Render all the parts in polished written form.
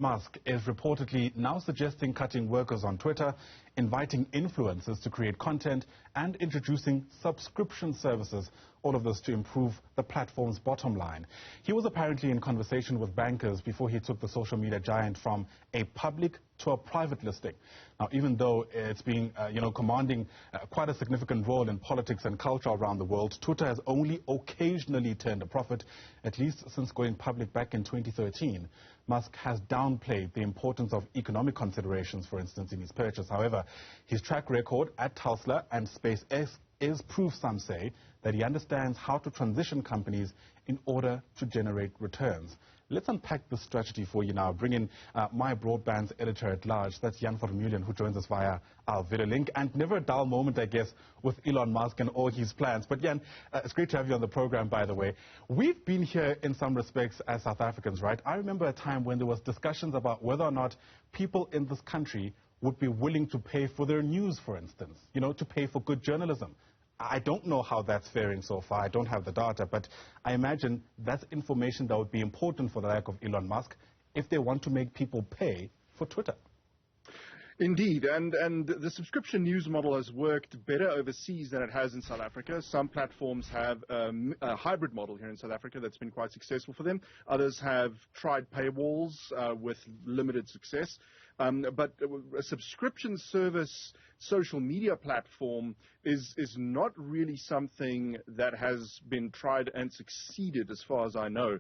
Musk is reportedly now suggesting cutting workers on Twitter, inviting influencers to create content, and introducing subscription services, all of this to improve the platform's bottom line. He was apparently in conversation with bankers before he took the social media giant from a public to a private listing. Now, even though it's been, commanding quite a significant role in politics and culture around the world, Twitter has only occasionally turned a profit, at least since going public back in 2013. Musk has downplayed the importance of economic considerations, for instance, in his purchase. However, his track record at Tesla and SpaceX is proof, some say, that he understands how to transition companies in order to generate returns. Let's unpack this strategy for you now. Bring in my broadband's editor-at-large, that's Jan Vermeulen, who joins us via our video link. And never a dull moment, I guess, with Elon Musk and all his plans. But Jan, it's great to have you on the program, by the way. We've been here in some respects as South Africans, right? I remember a time when there was discussions about whether or not people in this country would be willing to pay for their news, for instance, to pay for good journalism. I don't know how that's faring so far. I don't have the data, but I imagine that's information that would be important for the like of Elon Musk if they want to make people pay for Twitter. Indeed, and the subscription news model has worked better overseas than it has in South Africa. Some platforms have a hybrid model here in South Africa that's been quite successful for them. Others have tried paywalls with limited success. But a subscription service social media platform is not really something that has been tried and succeeded as far as I know.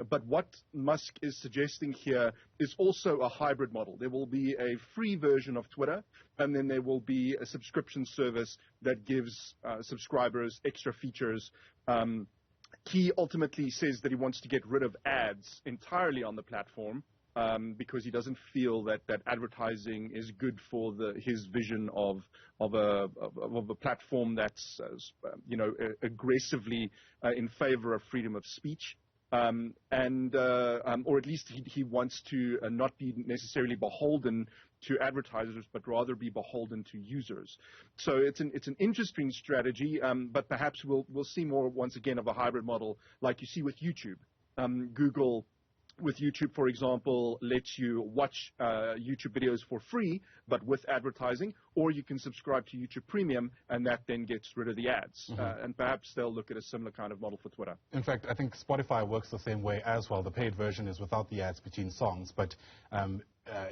But what Musk is suggesting here is also a hybrid model. There will be a free version of Twitter, and then there will be a subscription service that gives subscribers extra features. He ultimately says that he wants to get rid of ads entirely on the platform. Because he doesn't feel that advertising is good for his vision of a platform that's aggressively in favor of freedom of speech, or at least he wants to not be necessarily beholden to advertisers, but rather be beholden to users. So it's an interesting strategy, but perhaps we'll see more once again of a hybrid model like you see with YouTube. Google, with YouTube, for example, lets you watch YouTube videos for free, but with advertising, or you can subscribe to YouTube Premium, and that then gets rid of the ads. And perhaps they'll look at a similar kind of model for Twitter. In fact, I think Spotify works the same way as well. The paid version is without the ads between songs, but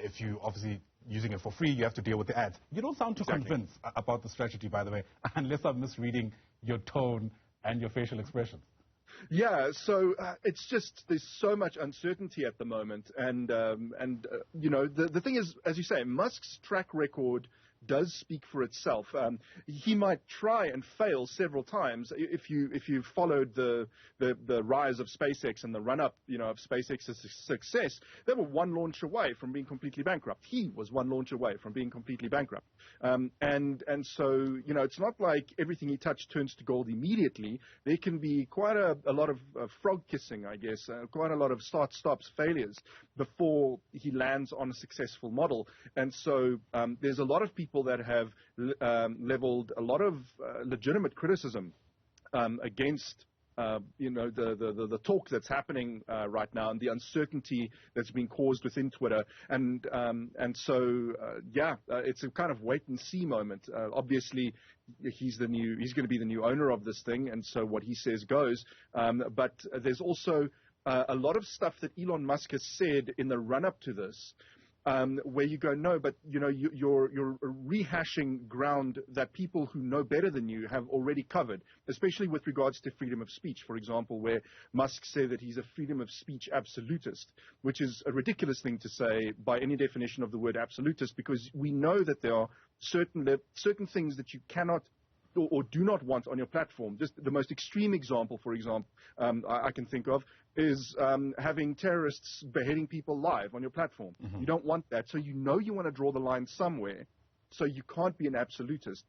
if you obviously using it for free, you have to deal with the ads. You don't sound too convinced about the strategy, by the way, unless I'm misreading your tone and your facial expressions. Yeah, so it's just there's so much uncertainty at the moment, and the thing is, as you say, Musk's track record does speak for itself. He might try and fail several times. If you followed the rise of SpaceX and the run up of SpaceX's success, they were one launch away from being completely bankrupt. He was one launch away from being completely bankrupt. And so it's not like everything he touched turns to gold immediately. There can be quite a lot of frog kissing, I guess, quite a lot of start stops failures before he lands on a successful model. And so there's a lot of people that have leveled a lot of legitimate criticism against the talk that's happening right now and the uncertainty that's been caused within Twitter. And so it's a kind of wait and see moment. Obviously, he's going to be the new owner of this thing, and so what he says goes. But there's also a lot of stuff that Elon Musk has said in the run-up to this, where you go, no, but you're rehashing ground that people who know better than you have already covered, especially with regards to freedom of speech, for example, where Musk said that he's a freedom of speech absolutist, which is a ridiculous thing to say by any definition of the word absolutist, because we know that there are certain things that you cannot or do not want on your platform. Just the most extreme example, for example, I can think of is having terrorists beheading people live on your platform. You don't want that. So you want to draw the line somewhere. So you can't be an absolutist.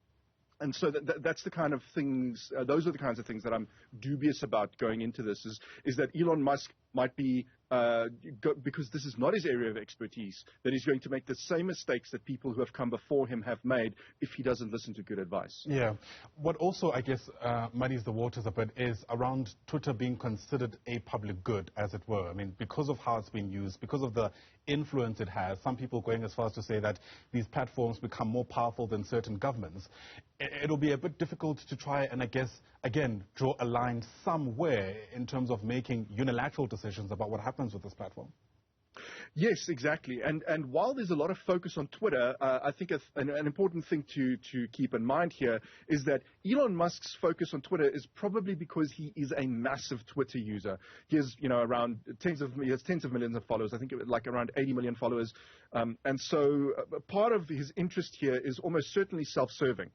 And so that's the kind of things, those are the kinds of things that I'm dubious about going into this, is that Elon Musk might be because this is not his area of expertise, that he's going to make the same mistakes that people who have come before him have made if he doesn't listen to good advice. Yeah. What also, I guess, muddies the waters a bit is around Twitter being considered a public good, as it were. I mean, because of how it's been used, because of the influence it has, some people going as far as to say that these platforms become more powerful than certain governments. It'll be a bit difficult to try and, I guess, again, draw a line somewhere in terms of making unilateral decisions about what happens with this platform. Yes, exactly. And while there's a lot of focus on Twitter, I think an important thing to keep in mind here is that Elon Musk's focus on Twitter is probably because he is a massive Twitter user. He has, around tens of millions of followers. I think like around 80 million followers. And so part of his interest here is almost certainly self-serving.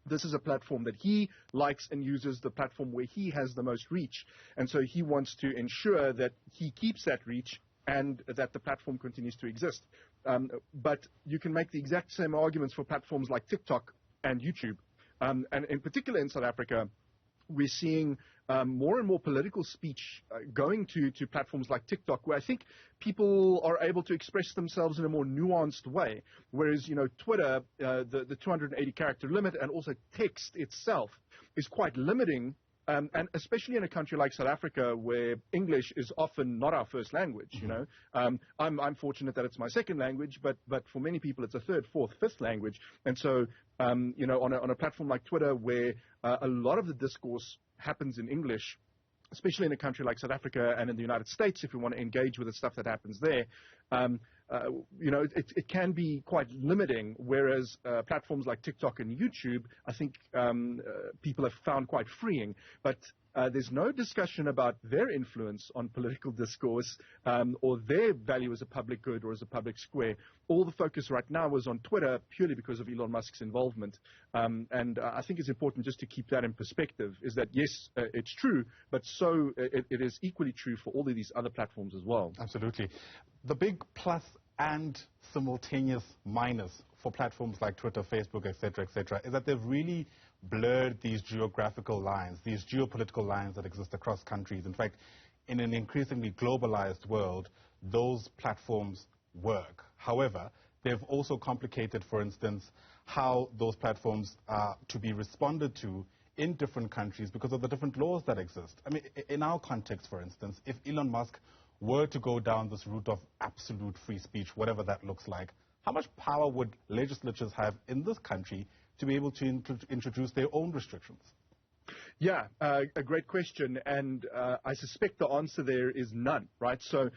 This is a platform that he likes and uses, the platform where he has the most reach. And so he wants to ensure that he keeps that reach and that the platform continues to exist. But you can make the exact same arguments for platforms like TikTok and YouTube. And in particular in South Africa, we're seeing more and more political speech going to platforms like TikTok, where I think people are able to express themselves in a more nuanced way. Whereas, Twitter, the 280 character limit and also text itself is quite limiting. And especially in a country like South Africa, where English is often not our first language, I'm fortunate that it's my second language, but for many people it's a third, fourth, fifth language. And so, on a platform like Twitter, where a lot of the discourse happens in English, especially in a country like South Africa and in the United States, if we want to engage with the stuff that happens there, it can be quite limiting, whereas platforms like TikTok and YouTube, I think people have found quite freeing. But there's no discussion about their influence on political discourse or their value as a public good or as a public square. All the focus right now is on Twitter purely because of Elon Musk's involvement. And I think it's important just to keep that in perspective, is that, yes, it's true, but so it is equally true for all of these other platforms as well. Absolutely. The big plus and simultaneous minus for platforms like Twitter, Facebook, et cetera, is that they've really blurred these geographical lines, these geopolitical lines that exist across countries. In fact, in an increasingly globalized world, those platforms work. However, they've also complicated, for instance, how those platforms are to be responded to in different countries because of the different laws that exist. I mean, in our context, for instance, if Elon Musk were to go down this route of absolute free speech, whatever that looks like, how much power would legislatures have in this country to be able to introduce their own restrictions? Yeah, a great question, and I suspect the answer there is none, right? So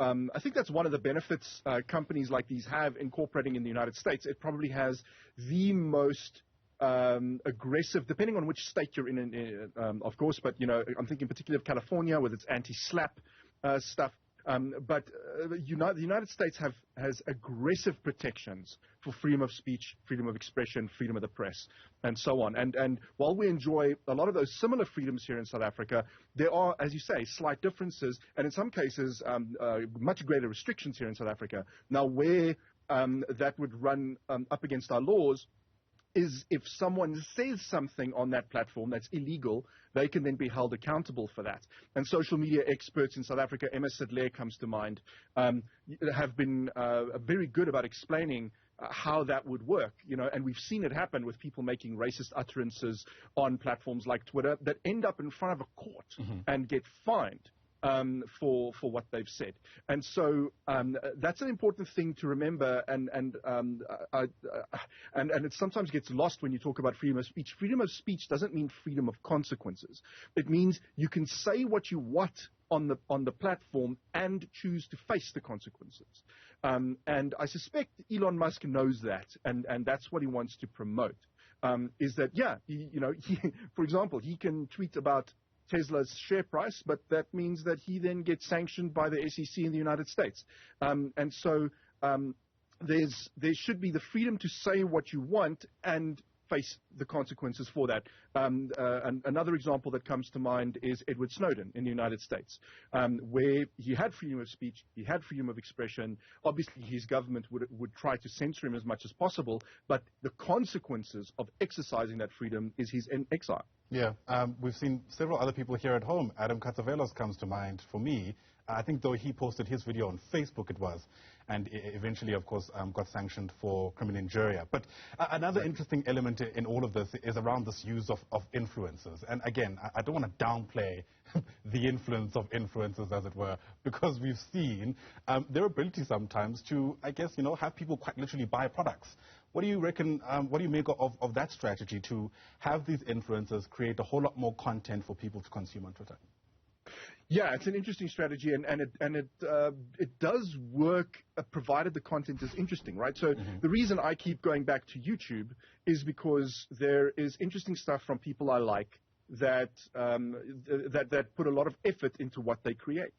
I think that's one of the benefits companies like these have incorporating in the United States. It probably has the most aggressive, depending on which state you're in, of course, but, I'm thinking particularly of California with its anti-slap stuff. But the United States has aggressive protections for freedom of speech, freedom of expression, freedom of the press, and so on. And while we enjoy a lot of those similar freedoms here in South Africa, there are, as you say, slight differences, and in some cases, much greater restrictions here in South Africa. Now, where that would run up against our laws is if someone says something on that platform that's illegal, they can then be held accountable for that. And social media experts in South Africa, Emma Sidler comes to mind, have been very good about explaining how that would work, and we've seen it happen with people making racist utterances on platforms like Twitter that end up in front of a court and get fined for what they've said. And so that's an important thing to remember, and it sometimes gets lost when you talk about freedom of speech. Freedom of speech doesn't mean freedom of consequences. It means you can say what you want on the platform and choose to face the consequences. And I suspect Elon Musk knows that, and that's what he wants to promote. Is that, for example, he can tweet about Tesla's share price, but that means that he then gets sanctioned by the SEC in the United States. And so there should be the freedom to say what you want and face the consequences for that. And another example that comes to mind is Edward Snowden in the United States, where he had freedom of speech, he had freedom of expression. Obviously, his government would try to censor him as much as possible, but the consequences of exercising that freedom is his exile. Yeah, we've seen several other people here at home. Adam Katsavelos comes to mind for me, I think, though, he posted his video on Facebook, it was, and eventually, of course, got sanctioned for criminal injuria. But another interesting element in all of this is around this use of influencers. And again, I don't want to downplay the influence of influencers, as it were, because we've seen their ability sometimes to, I guess, have people quite literally buy products. What do you reckon, what do you make of that strategy to have these influencers create a whole lot more content for people to consume on Twitter? Yeah, it's an interesting strategy, and it does work, provided the content is interesting, right? So the reason I keep going back to YouTube is because there is interesting stuff from people I like that put a lot of effort into what they create,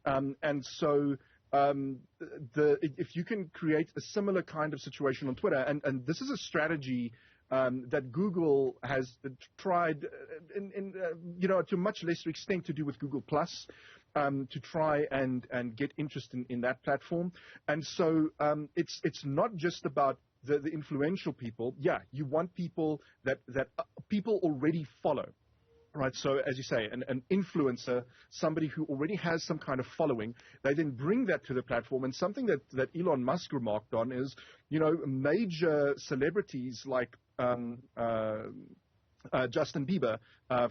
and so. If you can create a similar kind of situation on Twitter, and this is a strategy that Google has tried, to a much lesser extent, to do with Google Plus, to try and get interest in that platform. And so it's not just about the influential people. Yeah, you want people that people already follow. Right, so as you say, an influencer, somebody who already has some kind of following, they then bring that to the platform. And something that Elon Musk remarked on is, major celebrities like Justin Bieber,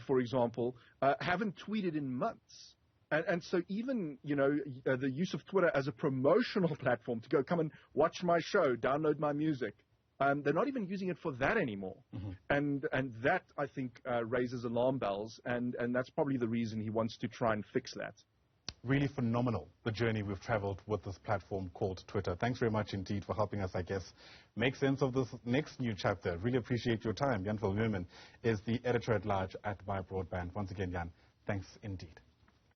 for example, haven't tweeted in months. And so even, the use of Twitter as a promotional platform to go, come and watch my show, download my music. They're not even using it for that anymore. And that, I think, raises alarm bells, and that's probably the reason he wants to try and fix that. Really phenomenal, the journey we've traveled with this platform called Twitter. Thanks very much indeed for helping us, I guess, make sense of this next new chapter. Really appreciate your time. Jan Viljoen is the editor-at-large at My Broadband. Once again, Jan, thanks indeed.